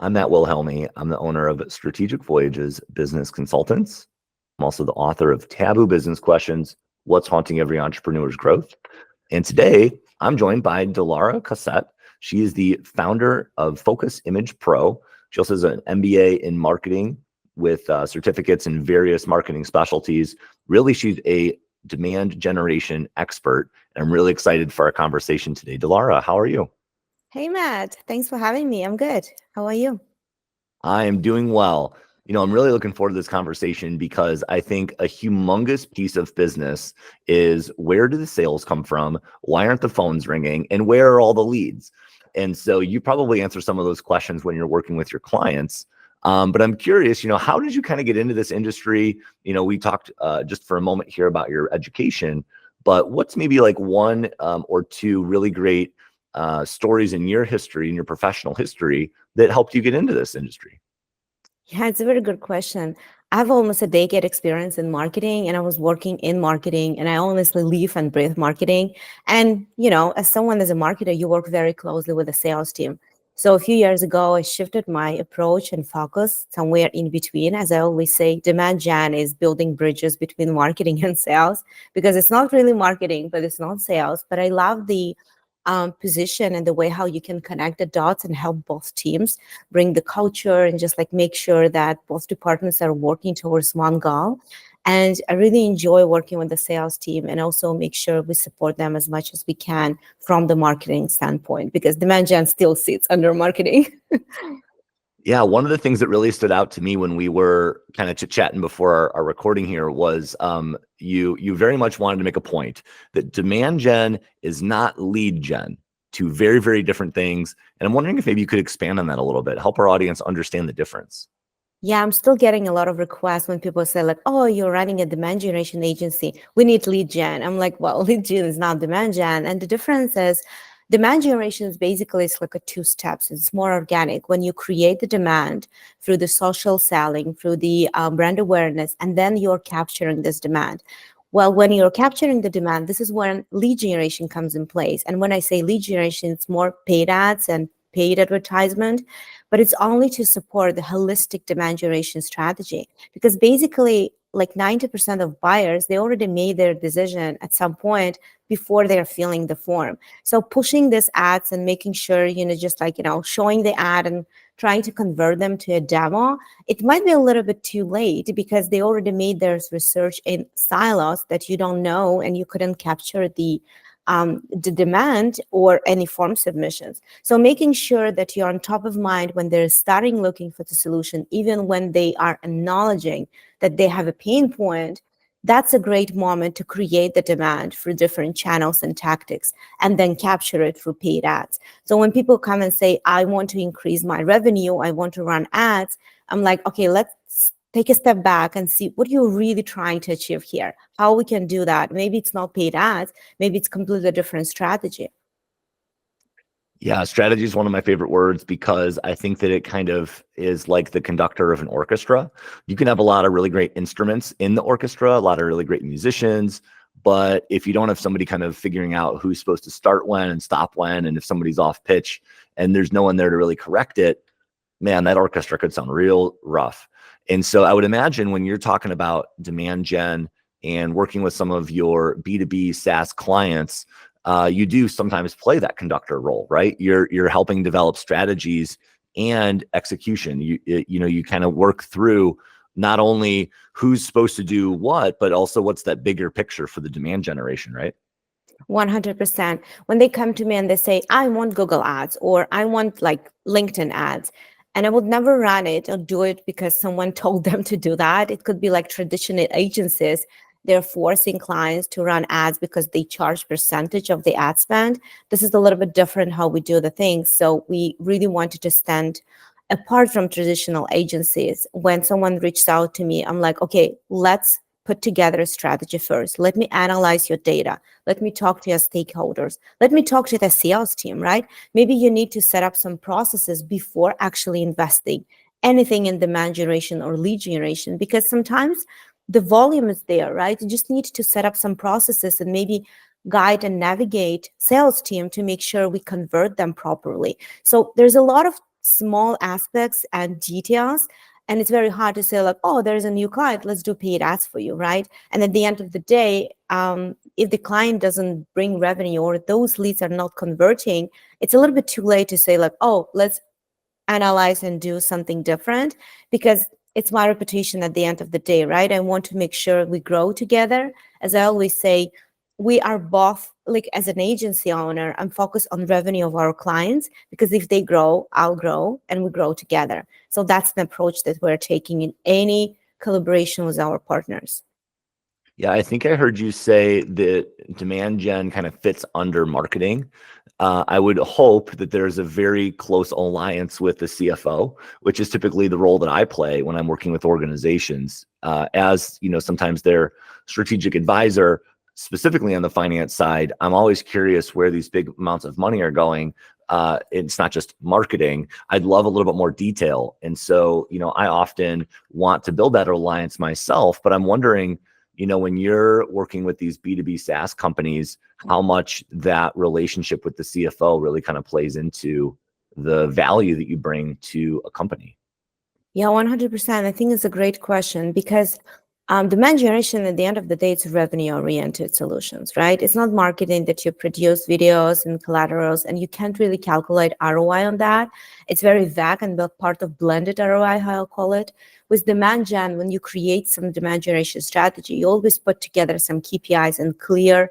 I'm Matt Wilhelmy. I'm the owner of Strategic Voyages Business Consultants. I'm also the author of Taboo Business Questions, What's Haunting Every Entrepreneur's Growth. And today I'm joined by Dilara Cossette. She is the founder of Focus Image Pro. She also has an MBA in marketing with certificates in various marketing specialties. Really, she's a demand generation expert. And I'm really excited for our conversation today. Dilara, how are you? Hey, Matt. Thanks for having me. I'm good. How are you? I am doing well. I'm really looking forward to this conversation because I think a humongous piece of business is, where do the sales come from? Why aren't the phones ringing? And where are all the leads? And so you probably answer some of those questions when you're working with your clients. But I'm curious, how did you kind of get into this industry? We talked just for a moment here about your education, but what's maybe like one or two really great stories in your history, in your professional history, that helped you get into this industry? Yeah, it's a very good question. I have almost a decade experience in marketing, and I was working in marketing, and I honestly live and breathe marketing. And, as someone as a marketer, you work very closely with the sales team. So a few years ago, I shifted my approach and focus somewhere in between. As I always say, demand gen is building bridges between marketing and sales, because it's not really marketing, but it's not sales. But I love the position and the way how you can connect the dots and help both teams bring the culture and just like make sure that both departments are working towards one goal. And I really enjoy working with the sales team and also make sure we support them as much as we can from the marketing standpoint, because demand gen still sits under marketing. Yeah, one of the things that really stood out to me when we were kind of chit-chatting before our recording here was you very much wanted to make a point that demand gen is not lead gen, two very, very different things. And I'm wondering if maybe you could expand on that a little bit, help our audience understand the difference. Yeah, I'm still getting a lot of requests when people say like, oh, you're running a demand generation agency. We need lead gen. I'm like, well, lead gen is not demand gen. And the difference is demand generation is basically, it's like a two steps. It's more organic. When you create the demand through the social selling, through the brand awareness, and then you're capturing this demand. Well, when you're capturing the demand, this is when lead generation comes in place. And when I say lead generation, it's more paid ads and paid advertisement, but it's only to support the holistic demand generation strategy. Because basically, like 90% of buyers, they already made their decision at some point before they're filling the form. So pushing these ads and making sure, just like, showing the ad and trying to convert them to a demo, it might be a little bit too late because they already made their research in silos that you don't know and you couldn't capture the demand or any form submissions. So making sure that you're on top of mind when they're starting looking for the solution, even when they are acknowledging that they have a pain point, that's a great moment to create the demand for different channels and tactics and then capture it through paid ads. So when people come and say, I want to increase my revenue, I want to run ads, I'm like, okay, let's take a step back and see what you're really trying to achieve here, how we can do that. Maybe it's not paid ads, maybe it's completely different strategy. Yeah, strategy is one of my favorite words because I think that it kind of is like the conductor of an orchestra. You can have a lot of really great instruments in the orchestra, a lot of really great musicians, but if you don't have somebody kind of figuring out who's supposed to start when and stop when, and if somebody's off pitch and there's no one there to really correct it, man, that orchestra could sound real rough. And so I would imagine when you're talking about demand gen and working with some of your B2B SaaS clients, you do sometimes play that conductor role, right? You're helping develop strategies and execution. You kind of work through not only who's supposed to do what, but also what's that bigger picture for the demand generation, right? 100%. When they come to me and they say, I want Google ads or I want like LinkedIn ads, and I would never run it or do it because someone told them to do that. It could be like traditional agencies. They're forcing clients to run ads because they charge percentage of the ad spend. This is a little bit different how we do the things. So we really wanted to stand apart from traditional agencies. When someone reached out to me, I'm like, okay, let's put together a strategy first. Let me analyze your data. Let me talk to your stakeholders. Let me talk to the sales team, right? Maybe you need to set up some processes before actually investing anything in demand generation or lead generation, because sometimes the volume is there, right? You just need to set up some processes and maybe guide and navigate sales team to make sure we convert them properly. So there's a lot of small aspects and details. And it's very hard to say like, oh, there's a new client, let's do paid ads for you, right? And at the end of the day, if the client doesn't bring revenue or those leads are not converting, it's a little bit too late to say like, oh, let's analyze and do something different, because it's my reputation at the end of the day, right? I want to make sure we grow together. As I always say, we are both, like as an agency owner, I'm focused on revenue of our clients, because if they grow, I'll grow and we grow together. So that's the approach that we're taking in any collaboration with our partners. Yeah, I think I heard you say that demand gen kind of fits under marketing. I would hope that there's a very close alliance with the CFO, which is typically the role that I play when I'm working with organizations. As you know, sometimes their strategic advisor, specifically on the finance side, I'm always curious where these big amounts of money are going. It's not just marketing. I'd love a little bit more detail. And so, you know, I often want to build that alliance myself, but I'm wondering, you know, when you're working with these B2B SaaS companies, how much that relationship with the CFO really kind of plays into the value that you bring to a company. Yeah, 100%. I think it's a great question, because demand generation at the end of the day, it's revenue-oriented solutions, right? It's not marketing that you produce videos and collaterals and you can't really calculate ROI on that. It's very vague and part of blended ROI, how I'll call it. With demand gen, when you create some demand generation strategy, you always put together some KPIs and clear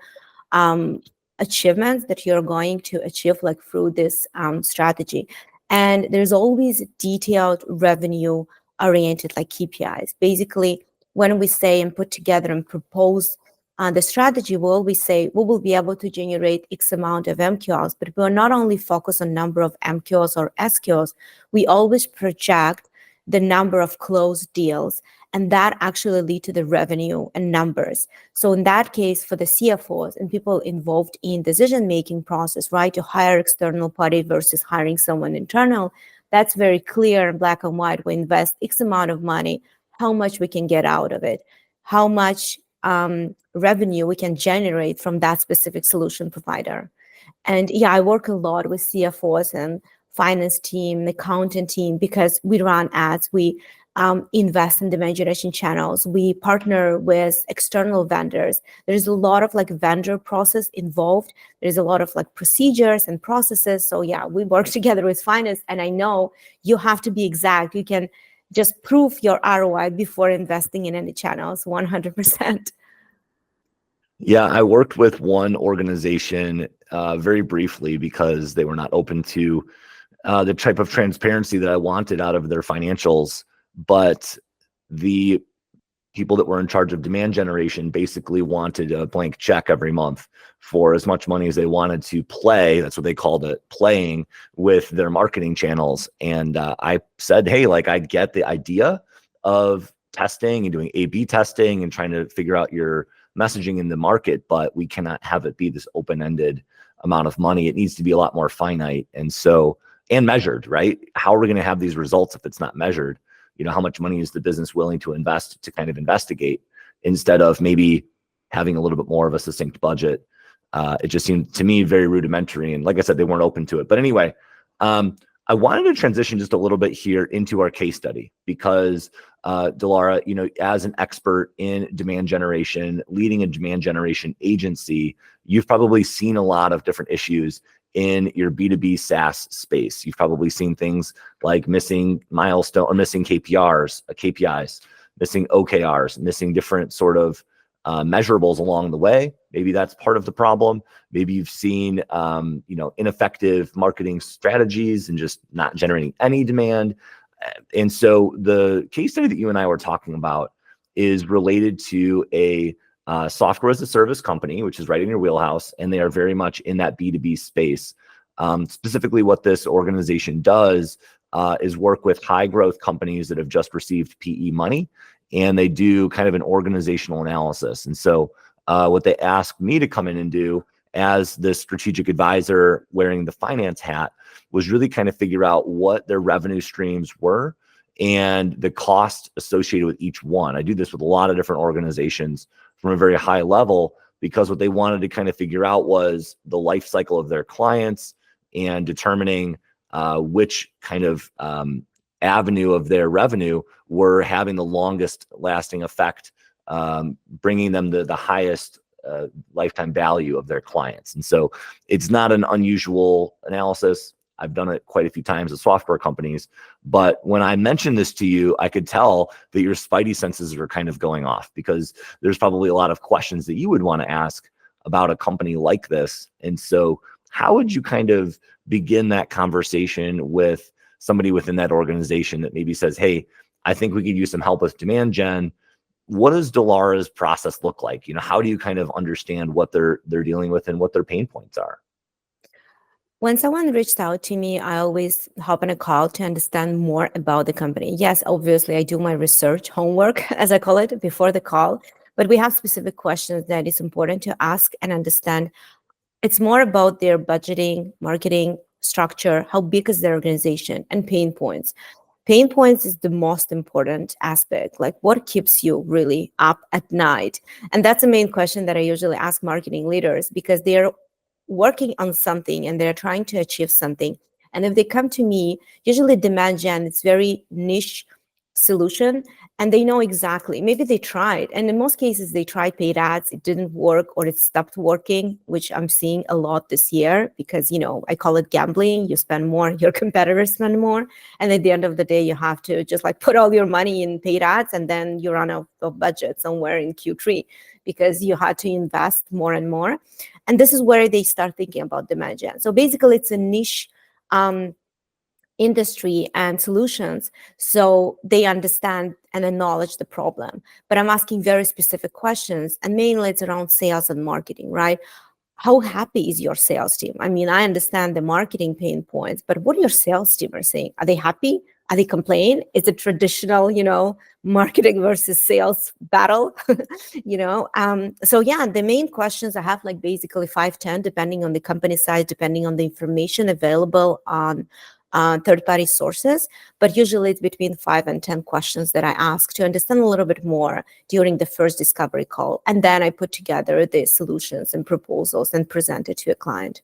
achievements that you're going to achieve like through this strategy. And there's always detailed revenue oriented like KPIs. Basically, when we say and put together and propose the strategy, we'll always say we will be able to generate X amount of MQLs, but we're not only focused on number of MQLs or SQLs, we always project the number of closed deals, and that actually lead to the revenue and numbers. So in that case, for the CFOs and people involved in decision-making process, right, to hire external party versus hiring someone internal, that's very clear in black and white. We invest X amount of money, how much we can get out of it, how much revenue we can generate from that specific solution provider. And yeah, I work a lot with CFOs and finance team, the accountant team, because we run ads, we invest in demand generation channels, we partner with external vendors. There's a lot of like vendor process involved. There's a lot of like procedures and processes. So yeah, we work together with finance, and I know you have to be exact. You can just prove your ROI before investing in any channels, 100%. Yeah, I worked with one organization very briefly because they were not open to the type of transparency that I wanted out of their financials. But the people that were in charge of demand generation basically wanted a blank check every month for as much money as they wanted to play. That's what they called it, playing with their marketing channels. And I said, hey, like, I get the idea of testing and doing A/B testing and trying to figure out your messaging in the market, but we cannot have it be this open-ended amount of money. It needs to be a lot more finite. And so, and measured, right? How are we going to have these results if it's not measured? You know, how much money is the business willing to invest to kind of investigate, instead of maybe having a little bit more of a succinct budget? It just seemed to me very rudimentary. And like I said, they weren't open to it. But anyway, I wanted to transition just a little bit here into our case study, because Dilara, you know, as an expert in demand generation, leading a demand generation agency, you've probably seen a lot of different issues in your B2B SaaS space. You've probably seen things like missing milestone or missing KPIs, missing OKRs, missing different sort of measurables along the way. Maybe that's part of the problem. Maybe you've seen, you know, ineffective marketing strategies and just not generating any demand. And so the case study that you and I were talking about is related to a software as a service company, which is right in your wheelhouse, and they are very much in that B2B space. Specifically, what this organization does is work with high growth companies that have just received PE money, and they do kind of an organizational analysis. And so what they asked me to come in and do as the strategic advisor wearing the finance hat was really kind of figure out what their revenue streams were and the cost associated with each one. I do this with a lot of different organizations from a very high level, because what they wanted to kind of figure out was the life cycle of their clients and determining which kind of avenue of their revenue were having the longest lasting effect, bringing them the highest lifetime value of their clients. And so it's not an unusual analysis. I've done it quite a few times with software companies, but when I mentioned this to you, I could tell that your spidey senses were kind of going off, because there's probably a lot of questions that you would want to ask about a company like this. And so how would you kind of begin that conversation with somebody within that organization that maybe says, hey, I think we could use some help with demand gen? What does Dilara's process look like? How do you kind of understand what they're dealing with and what their pain points are? When someone reached out to me, I always hop on a call to understand more about the company. Yes, obviously, I do my research homework, as I call it, before the call, but we have specific questions that is important to ask and understand. It's more about their budgeting, marketing, structure, how big is their organization, and pain points. Pain points is the most important aspect, like what keeps you really up at night. And that's the main question that I usually ask marketing leaders, because they're working on something and they're trying to achieve something. And if they come to me, usually demand gen, it's very niche solution, and they know exactly, maybe they tried, and in most cases they tried paid ads, it didn't work, or it stopped working, which I'm seeing a lot this year, because I call it gambling. You spend more, your competitors spend more, and at the end of the day you have to just like put all your money in paid ads, and then you run out of budget somewhere in Q3 because you had to invest more and more. And this is where they start thinking about demand gen. So basically it's a niche industry and solutions, so they understand and acknowledge the problem. But I'm asking very specific questions, and mainly it's around sales and marketing, right? How happy is your sales team? I mean, I understand the marketing pain points, but what your sales team are saying? Are they happy? Are they complaining? It's a traditional, marketing versus sales battle, So yeah, the main questions I have, like basically 5-10, depending on the company size, depending on the information available on third-party sources, but usually it's between 5 and 10 questions that I ask to understand a little bit more during the first discovery call, and then I put together the solutions and proposals and present it to a client.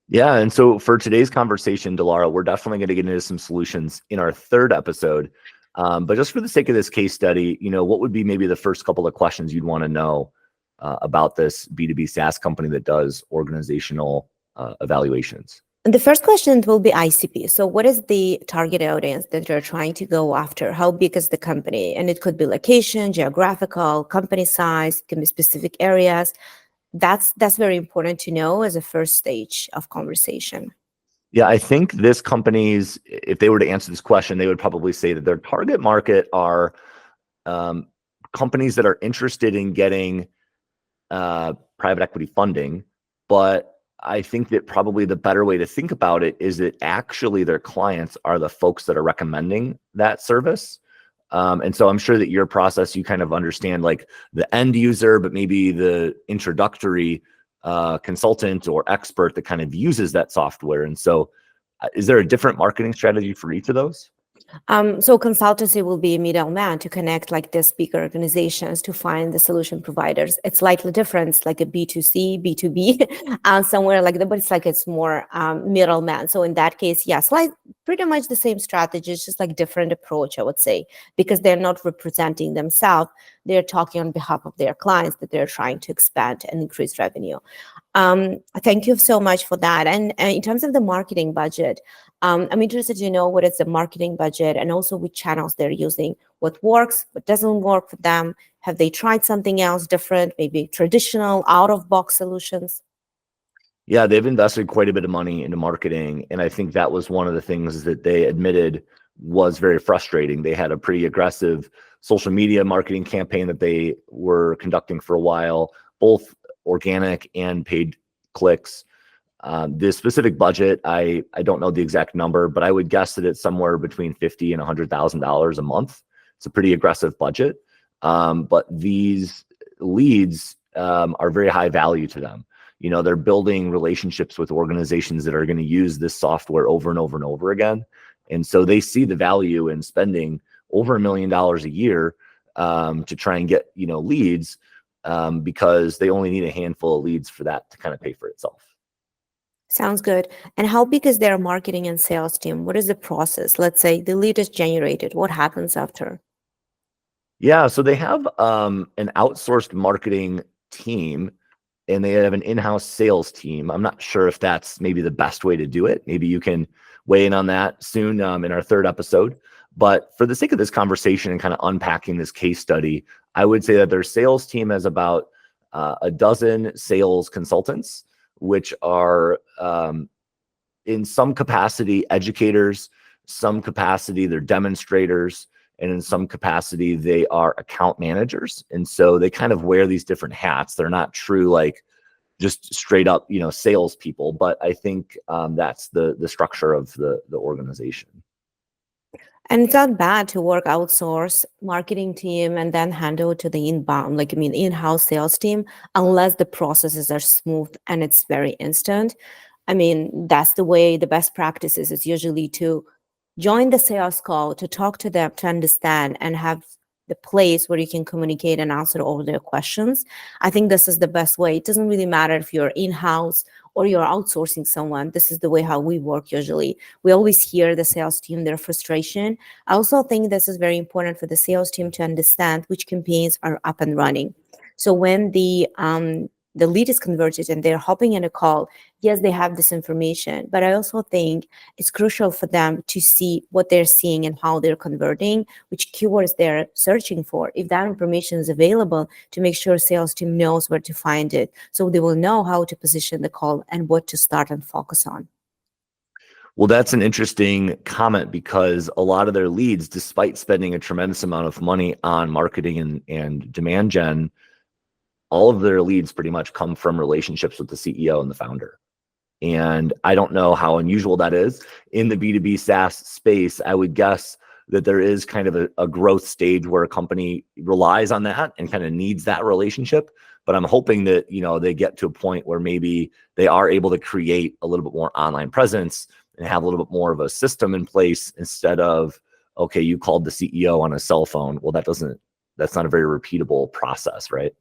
Yeah, and so for today's conversation, Dilara, we're definitely going to get into some solutions in our third episode. But just for the sake of this case study, what would be maybe the first couple of questions you'd want to know about this B2B SaaS company that does organizational evaluations? And the first question will be ICP. So what is the target audience that you're trying to go after? How big is the company? And it could be location, geographical, company size, it can be specific areas. That's very important to know as a first stage of conversation. Yeah, I think this company's, if they were to answer this question, they would probably say that their target market are companies that are interested in getting private equity funding. But I think that probably the better way to think about it is that actually their clients are the folks that are recommending that service. And so I'm sure that your process, you kind of understand like the end user, but maybe the introductory consultant or expert that kind of uses that software. And so is there a different marketing strategy for each of those? So consultancy will be a middleman to connect like these big organizations to find the solution providers. It's slightly different, it's like a B2C, B2B, somewhere like that, but it's more middleman. So in that case, yes, like pretty much the same strategy, it's just like different approach, I would say, because they're not representing themselves. They're talking on behalf of their clients that they're trying to expand and increase revenue. Thank you so much for that. And in terms of the marketing budget, I'm interested to know what is the marketing budget and also which channels they're using, what works, what doesn't work for them. Have they tried something else different, maybe traditional out-of-box solutions? Yeah, they've invested quite a bit of money into marketing. And I think that was one of the things that they admitted was very frustrating. They had a pretty aggressive social media marketing campaign that they were conducting for a while, both organic and paid clicks. The specific budget, I don't know the exact number, but I would guess that it's somewhere between $50,000 and $100,000 a month. It's a pretty aggressive budget. But these leads are very high value to them. They're building relationships with organizations that are going to use this software over and over and over again. And so they see the value in spending over $1 million a year to try and get, leads because they only need a handful of leads for that to kind of pay for itself. Sounds good. And how big is their marketing and sales team? What is the process? Let's say the lead is generated. What happens after? Yeah, so they have an outsourced marketing team and they have an in-house sales team. I'm not sure if that's maybe the best way to do it. Maybe you can weigh in on that soon in our third episode. But for the sake of this conversation and kind of unpacking this case study, I would say that their sales team has about a dozen sales consultants, which are in some capacity educators, some capacity they're demonstrators, and in some capacity they are account managers. And so they kind of wear these different hats. They're not true like just straight up, salespeople. But I think that's the structure of the organization. And it's not bad to work outsource marketing team and then hand over to the inbound, like I mean, in-house sales team, unless the processes are smooth and it's very instant. I mean, that's the way the best practices is usually to join the sales call, to talk to them, to understand and have the place where you can communicate and answer all their questions. I think this is the best way. It doesn't really matter if you're in-house or you're outsourcing someone. This is the way how we work usually. We always hear the sales team, their frustration. I also think this is very important for the sales team to understand which campaigns are up and running. So when the lead is converted and they're hopping in a call, yes, they have this information, but I also think it's crucial for them to see what they're seeing and how they're converting, which keywords they're searching for. If that information is available, to make sure sales team knows where to find it, so they will know how to position the call and what to start and focus on. Well, that's an interesting comment because a lot of their leads, despite spending a tremendous amount of money on marketing and demand gen, all of their leads pretty much come from relationships with the CEO and the founder. And I don't know how unusual that is in the B2B SaaS space. I would guess that there is kind of a growth stage where a company relies on that and kind of needs that relationship. But I'm hoping that, they get to a point where maybe they are able to create a little bit more online presence and have a little bit more of a system in place instead of, okay, you called the CEO on a cell phone. Well, that's not a very repeatable process, right?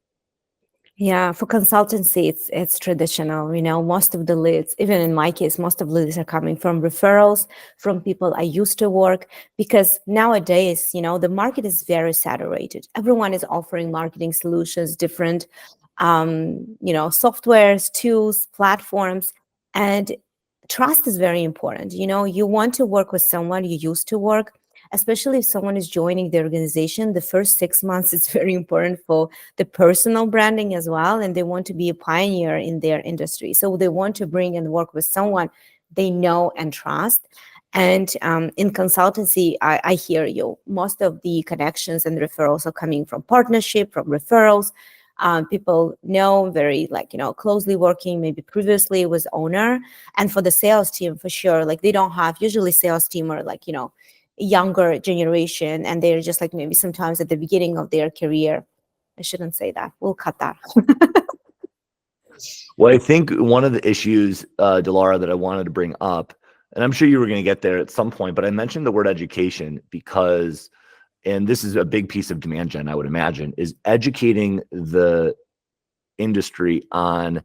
Yeah, for consultancy, it's traditional. Most of the leads, even in my case, most of the leads are coming from referrals from people I used to work. Because nowadays, the market is very saturated. Everyone is offering marketing solutions, different, softwares, tools, platforms, and trust is very important. You want to work with someone you used to work, especially if someone is joining the organization. The first 6 months, it's very important for the personal branding as well. And they want to be a pioneer in their industry. So they want to bring and work with someone they know and trust. And in consultancy, I hear you. Most of the connections and referrals are coming from partnership, from referrals. People know very closely working maybe previously with owner. And for the sales team, for sure, they don't have, usually sales team are younger generation, and they're just maybe sometimes at the beginning of their career. I shouldn't say that. We'll cut that. Well, I think one of the issues, Dilara, that I wanted to bring up, and I'm sure you were going to get there at some point, but I mentioned the word education because, and this is a big piece of demand gen, I would imagine, is educating the industry on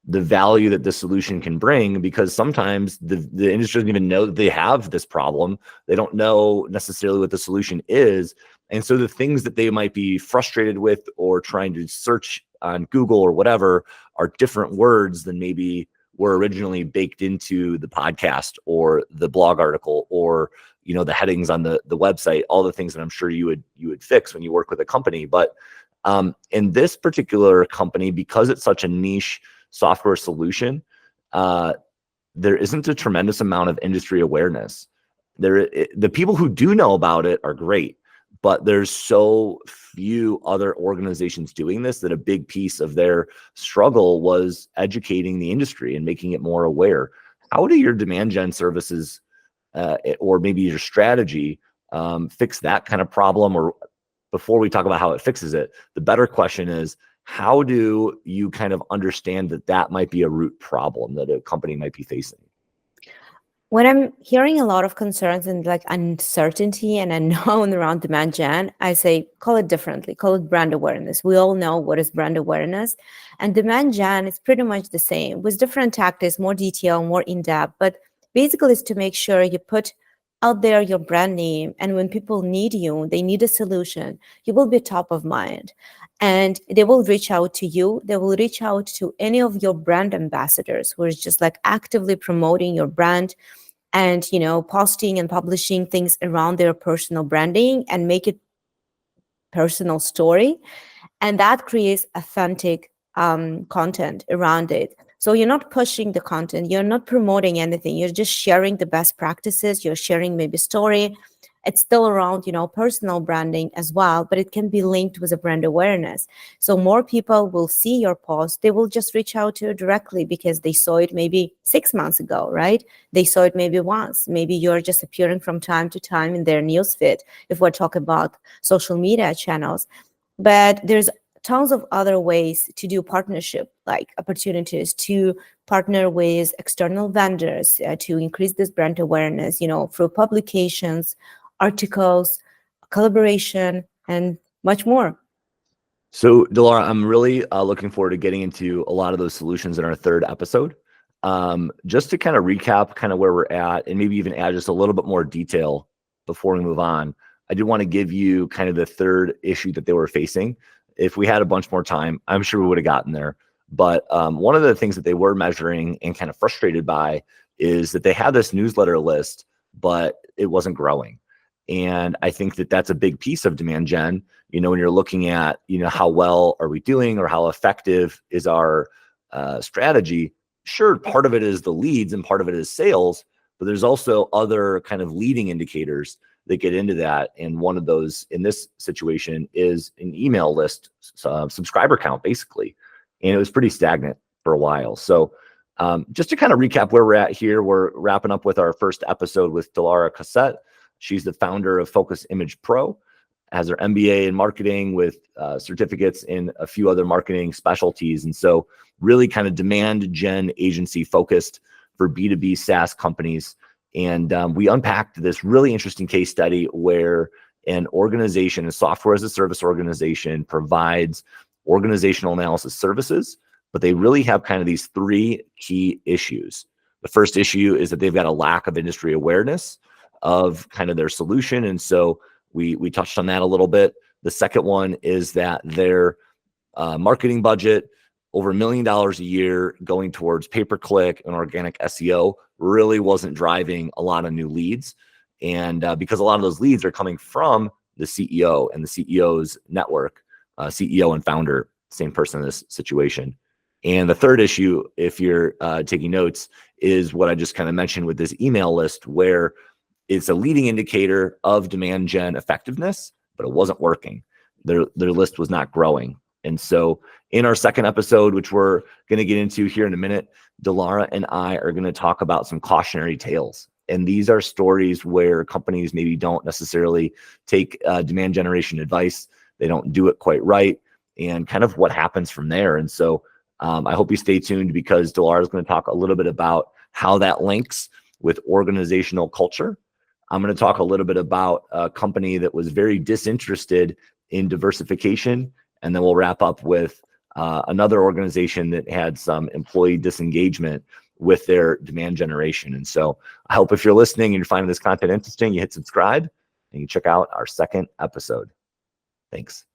the value that the solution can bring, because sometimes the industry doesn't even know that they have this problem. They don't know necessarily what the solution is. And so the things that they might be frustrated with or trying to search on Google or whatever are different words than maybe were originally baked into the podcast or the blog article or the headings on the website, all the things that I'm sure you would fix when you work with a company. But in this particular company, because it's such a niche software solution, there isn't a tremendous amount of industry awareness. The people who do know about it are great, but there's so few other organizations doing this that a big piece of their struggle was educating the industry and making it more aware. How do your demand gen services or maybe your strategy fix that kind of problem? Or before we talk about how it fixes it, the better question is, how do you kind of understand that might be a root problem that a company might be facing? When I'm hearing a lot of concerns and like uncertainty and unknown around demand gen, I say call it differently, call it brand awareness. We all know what is brand awareness, and demand gen is pretty much the same with different tactics, more detail, more in depth. But basically, it's to make sure you put out there your brand name, and when people need you, they need a solution, you will be top of mind. And they will reach out to you. They will reach out to any of your brand ambassadors who is just like actively promoting your brand and posting and publishing things around their personal branding and make it personal story, and that creates authentic content around it. So you're not pushing the content, you're not promoting anything, you're just sharing the best practices, you're sharing maybe story. It's still around personal branding as well, but it can be linked with a brand awareness. So more people will see your post, they will just reach out to you directly because they saw it maybe 6 months ago, right? They saw it maybe once, maybe you're just appearing from time to time in their newsfeed if we're talking about social media channels. But there's tons of other ways to do partnership, like opportunities to partner with external vendors to increase this brand awareness, through publications, articles, collaboration, and much more. So, Dilara, I'm really looking forward to getting into a lot of those solutions in our third episode. Just to kind of recap kind of where we're at and maybe even add just a little bit more detail before we move on, I did want to give you kind of the third issue that they were facing. If we had a bunch more time, I'm sure we would have gotten there. But one of the things that they were measuring and kind of frustrated by is that they had this newsletter list, but it wasn't growing. And I think that that's a big piece of demand gen. When you're looking at, how well are we doing or how effective is our strategy? Sure, part of it is the leads and part of it is sales, but there's also other kind of leading indicators that get into that. And one of those in this situation is an email list subscriber count, basically. And it was pretty stagnant for a while. So just to kind of recap where we're at here, we're wrapping up with our first episode with Dilara Cossette. She's the founder of Focus Image Pro, has her MBA in marketing with certificates in a few other marketing specialties. And so really kind of demand gen agency focused for B2B SaaS companies. And we unpacked this really interesting case study where an organization, a software as a service organization, provides organizational analysis services, but they really have kind of these three key issues. The first issue is that they've got a lack of industry awareness of kind of their solution. And so we touched on that a little bit. The second one is that their marketing budget, over $1 million a year going towards pay-per-click and organic SEO, really wasn't driving a lot of new leads. And because a lot of those leads are coming from the CEO and the CEO's network, CEO and founder, same person in this situation. And the third issue, if you're taking notes, is what I just kind of mentioned with this email list, where it's a leading indicator of demand gen effectiveness, but it wasn't working. Their list was not growing. And so in our second episode, which we're going to get into here in a minute, Dilara and I are going to talk about some cautionary tales. And these are stories where companies maybe don't necessarily take demand generation advice. They don't do it quite right, and kind of what happens from there. And so I hope you stay tuned, because Dilara is going to talk a little bit about how that links with organizational culture. I'm going to talk a little bit about a company that was very disinterested in diversification, and then we'll wrap up with another organization that had some employee disengagement with their demand generation. And so I hope if you're listening and you're finding this content interesting, you hit subscribe and you check out our second episode. Thanks.